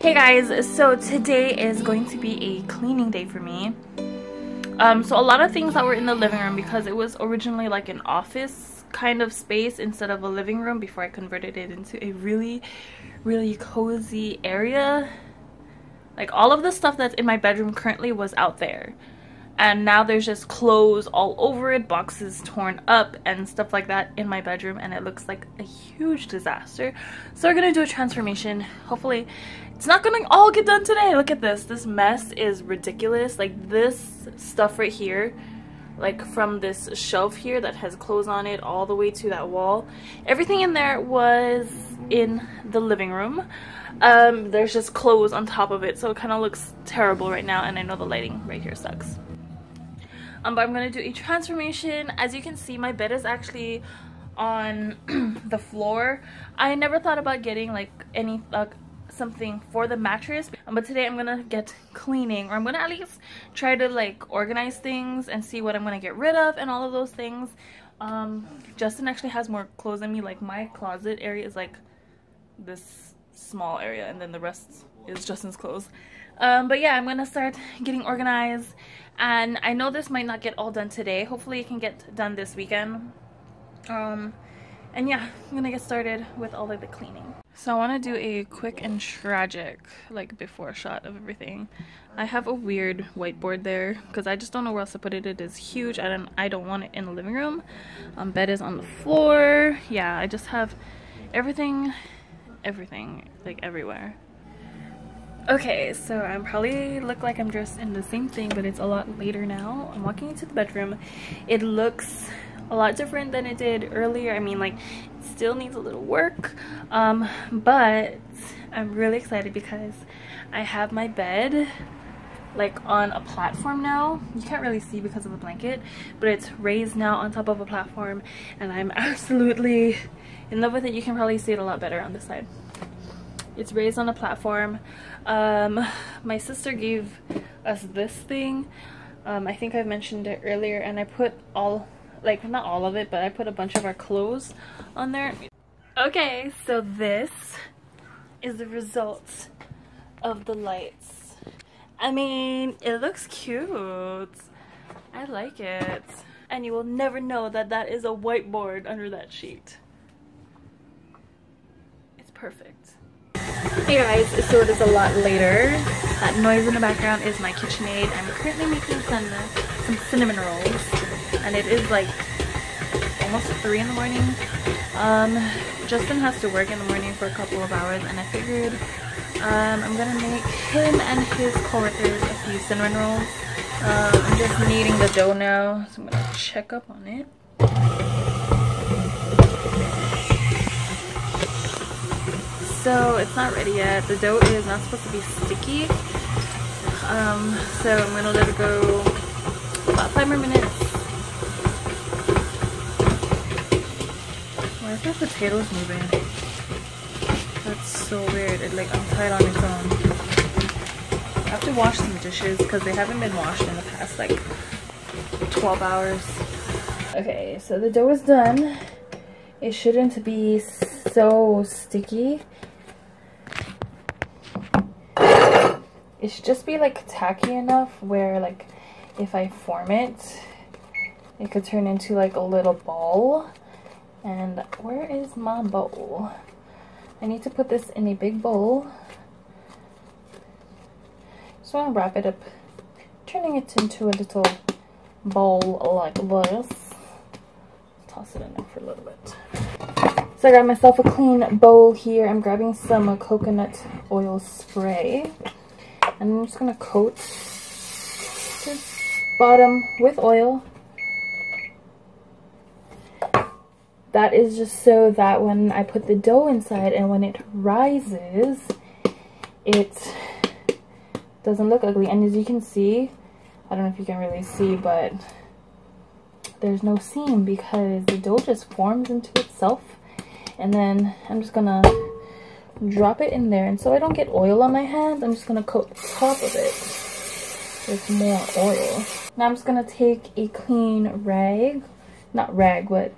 Hey guys, so today is going to be a cleaning day for me. So a lot of things that were in the living room, because it was originally like an office kind of space instead of a living room before I converted it into a really cozy area. Like all of the stuff that's in my bedroom currently was out there. And now there's just clothes all over it, boxes torn up and stuff like that in my bedroom, and it looks like a huge disaster. So we're gonna do a transformation. Hopefully it's not gonna all get done today. Look at this. This mess is ridiculous. Like this stuff right here, like from this shelf here that has clothes on it all the way to that wall, everything in there was in the living room. There's just clothes on top of it, so it kind of looks terrible right now, and I know the lighting right here sucks. But I'm gonna do a transformation. As you can see, my bed is actually on the floor. I never thought about getting like any something for the mattress, but today I'm gonna get cleaning, or I'm gonna at least try to like organize things and see what I'm gonna get rid of and all of those things. Justin actually has more clothes than me. Like my closet area is like this small area, and then the rest is Justin's clothes. But yeah, I'm gonna start getting organized, and I know this might not get all done today. Hopefully it can get done this weekend. And yeah, I'm gonna get started with all of the cleaning. So I want to do a quick and tragic like before shot of everything. I have a weird whiteboard there because I just don't know where else to put it. It is huge. I don't want it in the living room. Bed is on the floor. Yeah, I just have everything like everywhere. Okay, so I probably look like I'm dressed in the same thing, but it's a lot later now. I'm walking into the bedroom. It looks a lot different than it did earlier. I mean, like, it still needs a little work, but I'm really excited because I have my bed like on a platform now. You can't really see because of the blanket, but it's raised now on top of a platform, and I'm absolutely in love with it. You can probably see it a lot better on this side. It's raised on a platform. My sister gave us this thing. I think I mentioned it earlier, and I put all, like not all of it, but I put a bunch of our clothes on there. Okay, so this is the result of the lights. I mean, it looks cute. I like it. And you will never know that that is a whiteboard under that sheet. It's perfect. Hey guys, so it is a lot later. That noise in the background is my KitchenAid. I'm currently making some cinnamon rolls, and it is like almost 3 in the morning. Justin has to work in the morning for a couple of hours, and I figured I'm gonna make him and his coworkers a few cinnamon rolls. I'm just kneading the dough now, so I'm gonna check up on it. So it's not ready yet. The dough is not supposed to be sticky. So I'm gonna let it go about 5 more minutes. Why is my potatoes moving? That's so weird. It like untied on its own. I have to wash some dishes because they haven't been washed in the past like 12 hours. Okay, so the dough is done. It shouldn't be so sticky. It should just be like tacky enough where like if I form it, it could turn into like a little ball. And where is my bowl? I need to put this in a big bowl. Just want to wrap it up, turning it into a little bowl like this. Toss it in there for a little bit. So I got myself a clean bowl here. I'm grabbing some coconut oil spray. And I'm just gonna coat the bottom with oil. That is just so that when I put the dough inside and when it rises, it doesn't look ugly. And as you can see, I don't know if you can really see, but there's no seam because the dough just forms into itself. And then I'm just gonna drop it in there, and so I don't get oil on my hands, I'm just gonna coat the top of it with more oil. Now I'm just gonna take a clean rag, not rag, but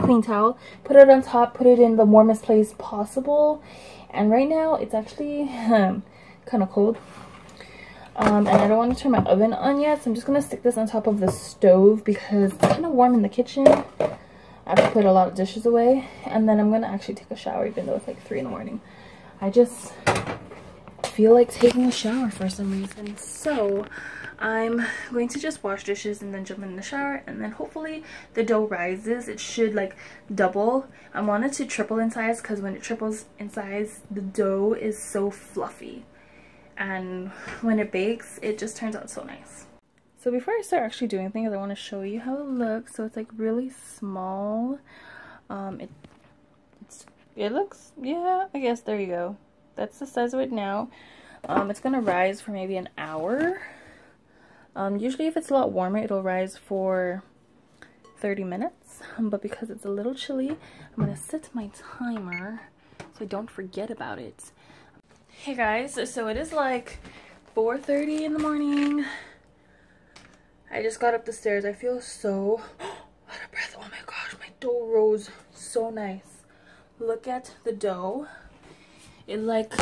clean towel, put it on top, put it in the warmest place possible, And right now it's actually kind of cold. And I don't want to turn my oven on yet, so I'm just going to stick this on top of the stove because it's kind of warm in the kitchen. I have to put a lot of dishes away, and then I'm going to actually take a shower even though it's like 3 in the morning. I just feel like taking a shower for some reason, so I'm going to just wash dishes and then jump in the shower, and then hopefully the dough rises. It should like double. I want it to triple in size because when it triples in size, the dough is so fluffy, and when it bakes it just turns out so nice. So before I start actually doing things, I want to show you how it looks. So it's like really small. It looks, yeah, I guess there you go. That's the size of it now. It's gonna rise for maybe an hour. Usually if it's a lot warmer, it'll rise for 30 minutes. But because it's a little chilly, I'm gonna set my timer so I don't forget about it. Hey guys, so it is like 4:30 in the morning. I just got up the stairs. I feel so out of breath. Oh my gosh, my dough rose so nice. Look at the dough. It like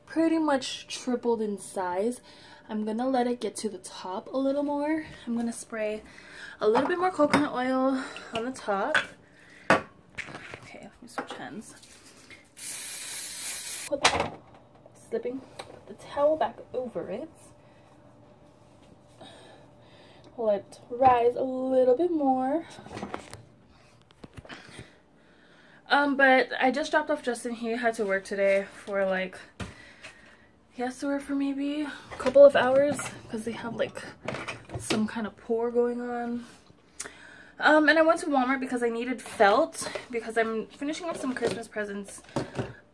pretty much tripled in size. I'm gonna let it get to the top a little more. I'm gonna spray a little bit more coconut oil on the top. Okay, let me switch hands. Put the towel back over it. Let it rise a little bit more. But I just dropped off Justin. He had to work today for like, he has to work for maybe a couple of hours because they have like some kind of pour going on. And I went to Walmart because I needed felt because I'm finishing up some Christmas presents.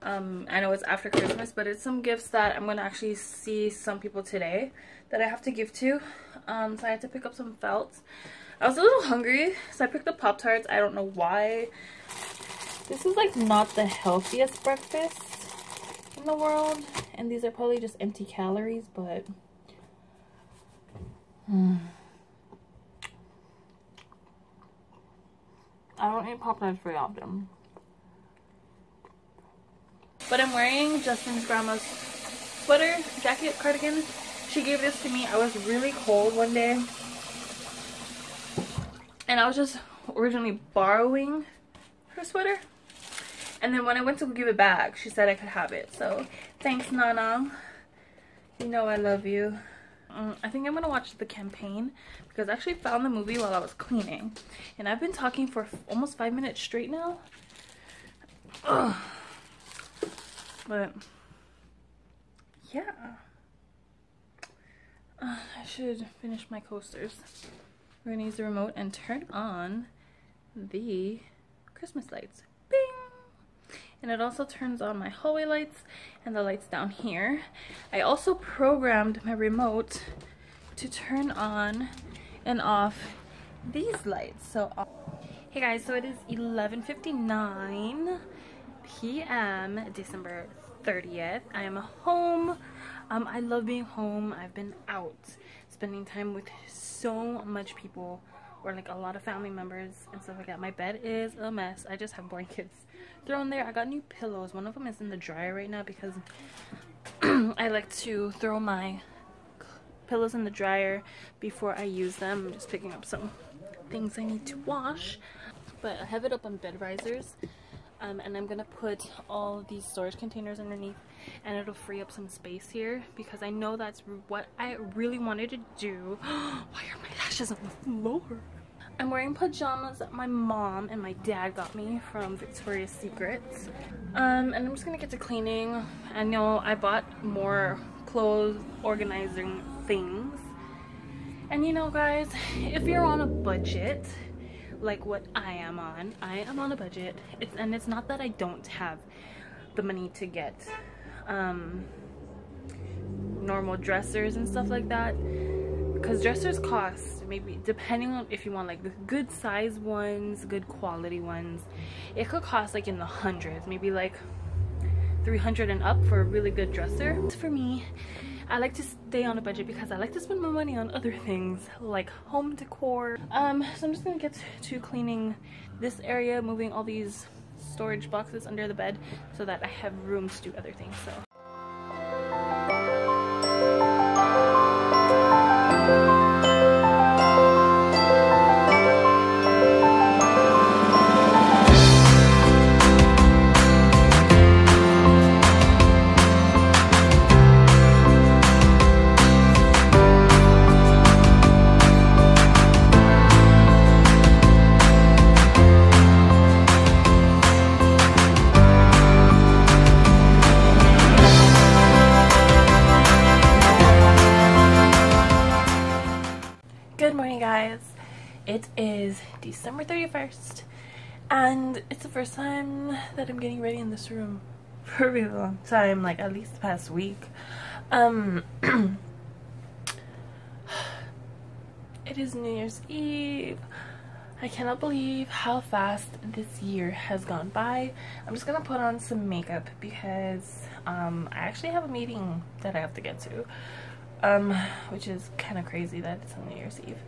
I know it's after Christmas, but it's some gifts that I'm going to actually see some people today that I have to give to. So I had to pick up some felt. I was a little hungry, so I picked up Pop-Tarts. I don't know why. This is like not the healthiest breakfast in the world, and these are probably just empty calories, but I don't eat Pop-Tarts very often. But I'm wearing Justin's grandma's sweater, jacket, cardigan. She gave this to me. I was really cold one day, and I was just originally borrowing her sweater. And then when I went to give it back, she said I could have it. So thanks, Nana. You know I love you. I think I'm gonna watch The Campaign because I actually found the movie while I was cleaning, and I've been talking for almost 5 minutes straight now. Ugh. But yeah, I should finish my coasters. We're gonna use the remote and turn on the Christmas lights. Bing! And it also turns on my hallway lights and the lights down here. I also programmed my remote to turn on and off these lights. So, hey guys, so it is 11:59 p.m. December 30th. I am home. I love being home. I've been out spending time with so much people, or like a lot of family members and stuff like that. My bed is a mess. I just have blankets thrown there. I got new pillows. One of them is in the dryer right now because I like to throw my pillows in the dryer before I use them. I'm just picking up some things I need to wash. But I have it up on bed risers. And I'm gonna put all these storage containers underneath, and it'll free up some space here because I know that's what I really wanted to do. Why are my lashes on the floor? I'm wearing pajamas that my mom and my dad got me from Victoria's Secrets. And I'm just gonna get to cleaning. I know I bought more clothes organizing things. And you know guys, if you're on a budget, like what I am on a budget. It's not that I don't have the money to get normal dressers and stuff like that, because dressers cost, maybe depending on if you want like the good size ones, good quality ones, it could cost like in the hundreds, maybe like $300 and up for a really good dresser. For me, I like to stay on a budget because I like to spend my money on other things like home decor. So I'm just gonna get to cleaning this area, moving all these storage boxes under the bed so that I have room to do other things. So good morning, guys. It is December 31st and it's the first time that I'm getting ready in this room for a really long time, like at least the past week. It is New Year's Eve. I cannot believe how fast this year has gone by. I'm just gonna put on some makeup because I actually have a meeting that I have to get to. Which is kind of crazy that it's on New Year's Eve.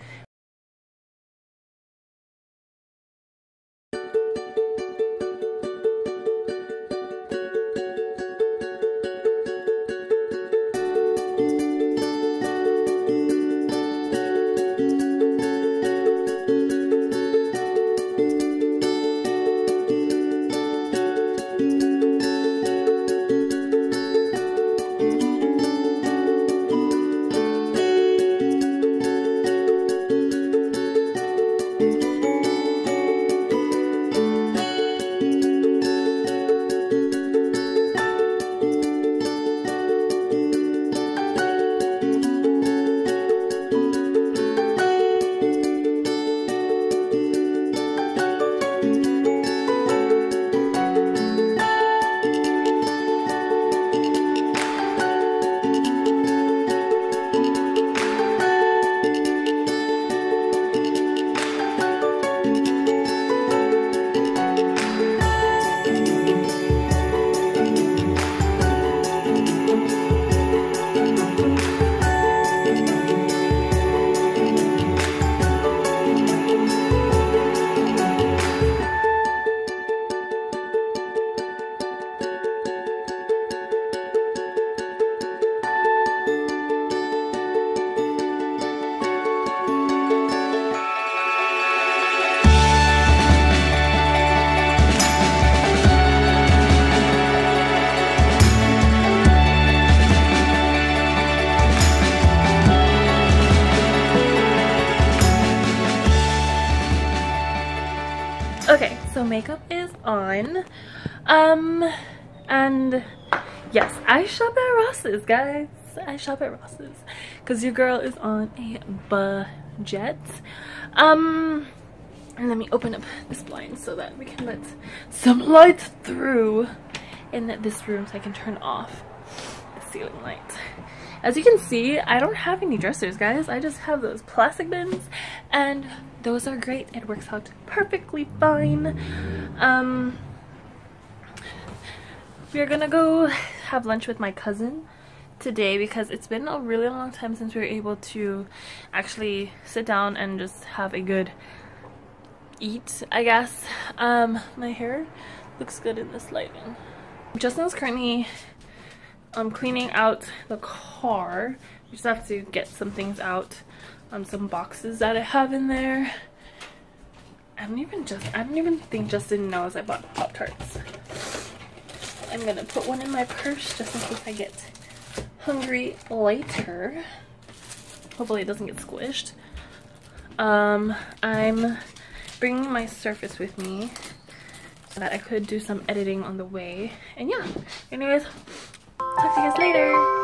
Okay, so makeup is on. And yes, I shop at Ross's, guys. I shop at Ross's because your girl is on a budget. And let me open up this blind so that we can let some light through in this room so I can turn off the ceiling light. As you can see, I don't have any dressers, guys. I just have those plastic bins, and those are great. It works out perfectly fine. We are gonna go have lunch with my cousin today because it's been a really long time since we were able to actually sit down and just have a good eat, I guess. My hair looks good in this lighting. Justin's currently cleaning out the car. We just have to get some things out, some boxes that I have in there. I don't even think Justin knows I bought Pop-Tarts. I'm gonna put one in my purse just in case I get hungry later. Hopefully it doesn't get squished. I'm bringing my Surface with me so that I could do some editing on the way. And yeah, anyways, talk to you guys later.